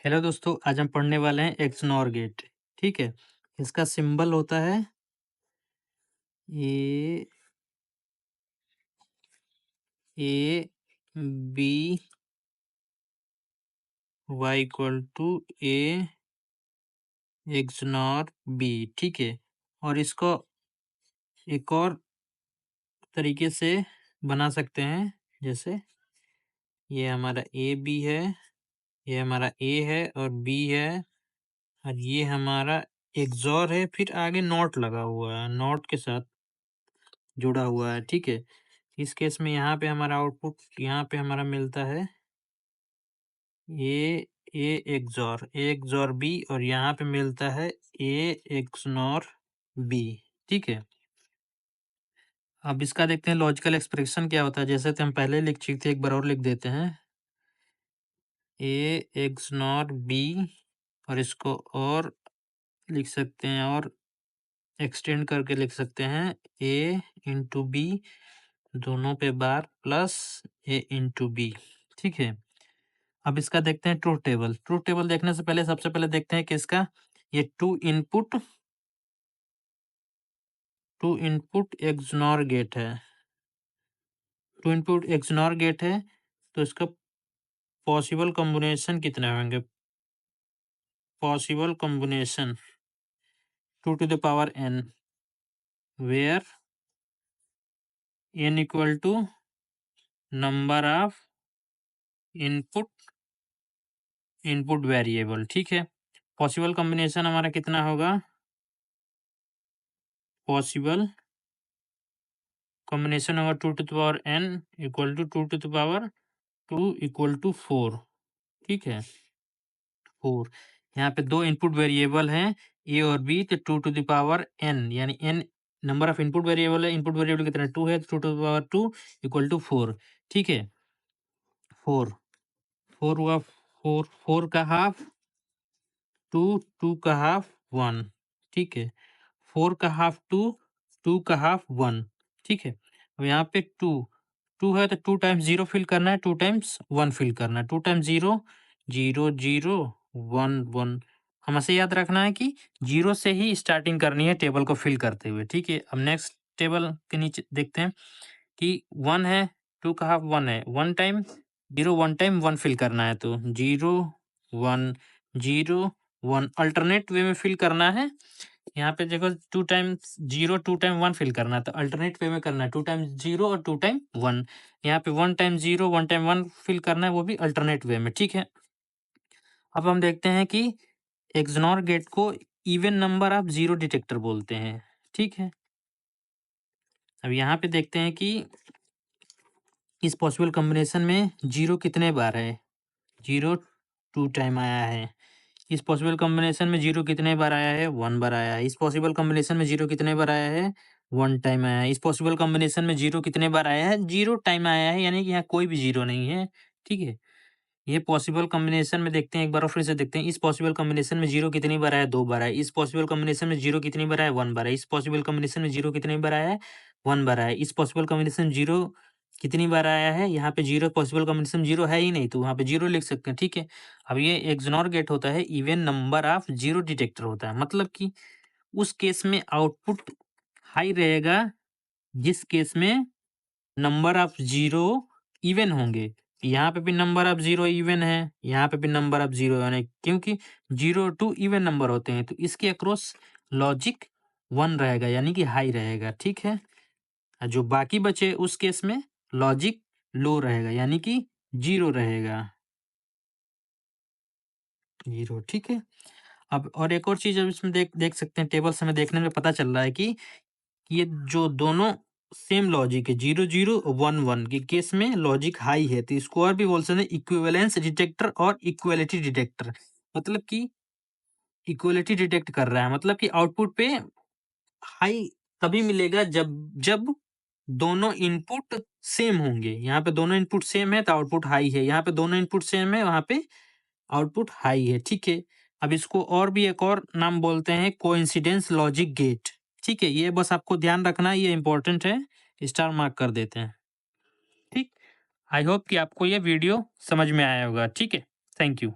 Hello दोस्तों, आज हम पढ़ने वाले हैं एक्सनॉर गेट। ठीक है। इसका सिंबल होता है A A B Y equal to A XNOR B. ठीक है। और इसको एक और तरीके से बना सकते हैं, जैसे ये हमारा ए बी है, ये हमारा ए है और बी है, और ये हमारा एक्सॉर है। फिर आगे नॉट लगा हुआ है, नॉट के साथ जुड़ा हुआ है। ठीक है। इस केस में यहाँ पे हमारा आउटपुट यहाँ पे हमारा मिलता है ए एक्सॉर बी, और यहाँ पे मिलता है ए एक्सनॉर बी। ठीक है। अब इसका देखते हैं लॉजिकल एक्सप्रेशन क्या होता है। जैसे कि हम पहले लिख चुके थे, एक बार और लिख देते हैं ए एक्सनॉर बी, और इसको और लिख सकते हैं और एक्सटेंड करके लिख सकते हैं ए इंटू बी, दोनों पे बार प्लस ए इंटू बी। ठीक है। अब इसका देखते हैं ट्रूथ टेबल। ट्रूथ टेबल देखने से पहले सबसे पहले देखते हैं कि इसका ये टू इनपुट एक्सनॉर गेट है। टू इनपुट एक्सनॉर गेट है, तो इसका पॉसिबल कॉम्बिनेशन कितने होंगे? Possible combination 2 to the power n, where n equal to number of input variable. ठीक है। पॉसिबल कॉम्बिनेशन हमारा कितना होगा? पॉसिबल कॉम्बिनेशन होगा 2 to the power n equal to 2 to the power 2 equal to 4। ठीक है। 4। यहाँ पे दो इनपुट वेरिएबल हैं, ए और बी, तो 2 टू द पावर n, यानी n number of input variable है। इनपुट वेरिएबल कितना 2 है, 2 to the power 2 equal to 4। ठीक है। 4 4 हुआ 4 4 का हाफ 2 2 का हाफ 1। ठीक है। 4 का हाफ 2 2 का हाफ 1। ठीक है। अब यहाँ पे 2 2 है, तो 2 टाइम्स 0 फिल करना है, 2 टाइम्स 1 फिल करना है। 2 टाइम्स 0 0 0 1 1। हमें याद रखना है कि 0 से ही स्टार्टिंग करनी है टेबल को फिल करते हुए। ठीक है। अब नेक्स्ट टेबल के नीचे देखते हैं कि 1 है, 2 का हाफ 1 है, 1 टाइम 0 1 टाइम 1 फिल करना है, तो 0 1 0 1 अल्टरनेट वे में फिल करना है। यहाँ पे देखो 2 टाइम्स 0 2 टाइम 1 फिल करना है, तो अल्टरनेट वे में करना है, 2 टाइम्स 0 और 2 टाइम 1। यहाँ पे 1 टाइम 0 1 टाइम 1 फिल करना है, वो भी अल्टरनेट वे में। ठीक है। अब हम देखते हैं कि एक्सनॉर गेट को even number of zero detector बोलते हैं। ठीक है। अब यहाँ पे देखते हैं कि इस पॉसिबल कॉम्बिनेशन में जीरो कितने बार है? जीरो 2 टाइम आया है। इस पॉसिबल कॉम्बिनेशन में जीरो कितने बार आया है? 1 बार आया है। इस पॉसिबल कॉम्बिनेशन में जीरो कितने बार आया है? 1 टाइम आया है। इस पॉसिबल कॉम्बिनेशन में जीरो कितने बार आया है? 0 टाइम आया है, यानी कि यहाँ कोई भी जीरो नहीं है। ठीक है। ये पॉसिबल कॉम्बिनेशन में देखते हैं, एक बार और फिर से देखते हैं। इस पॉसिबल कॉम्बिनेशन में जीरो कितनी बार आया? 2 बार आया। इस पॉसिबल कॉम्बिनेशन में जीरो कितनी बार आया? 1 बार आया। इस पॉसिबल कॉम्बिनेशन में जीरो कितनी बार आया है? 1 बार आया। इस पॉसिबल कॉम्बिनेशन में जीरो कितनी बार आया है? यहाँ पे जीरो पॉसिबल कॉम्बिनेशन में जीरो है ही नहीं, तो वहाँ पे जीरो लिख सकते हैं। ठीक है। अब ये एक्सनॉर गेट होता है, even number of zero detector होता है। मतलब कि उस केस में आउटपुट हाई रहेगा जिस केस में नंबर ऑफ जीरो इवन होंगे। यहाँ पे भी नंबर ऑफ जीरो इवन है, यहाँ पे भी नंबर ऑफ जीरो इवन है, क्योंकि 0 टू इवन नंबर होते हैं, तो इसके अक्रॉस लॉजिक 1 रहेगा, यानी कि हाई रहेगा। ठीक है। और जो बाकी बचे उस केस में लॉजिक लो रहेगा, यानी कि 0 रहेगा। 0। ठीक है। अब और एक और चीज अब इसमें देख देख सकते हैं, टेबल से हमें देखने में पता चल रहा है कि ये जो दोनों सेम लॉजिक है, 0 0 1 1 के केस में लॉजिक हाई है, तो इसको और भी बोल सकते हैं इक्विवेलेंस डिटेक्टर और इक्वलिटी डिटेक्टर। मतलब कि इक्वलिटी डिटेक्ट कर रहा है, मतलब कि आउटपुट पे हाई तभी मिलेगा जब जब दोनों इनपुट सेम होंगे। यहाँ पे दोनों इनपुट सेम है तो आउटपुट हाई है, यहाँ पे दोनों इनपुट सेम है वहां पे आउटपुट हाई है। ठीक है। अब इसको और भी एक और नाम बोलते हैं कोइंसिडेंस लॉजिक गेट। ठीक है। ये बस आपको ध्यान रखना, ये इंपॉर्टेंट है, स्टार मार्क कर देते हैं। ठीक। आई होप कि आपको ये वीडियो समझ में आया होगा। ठीक है। Thank you.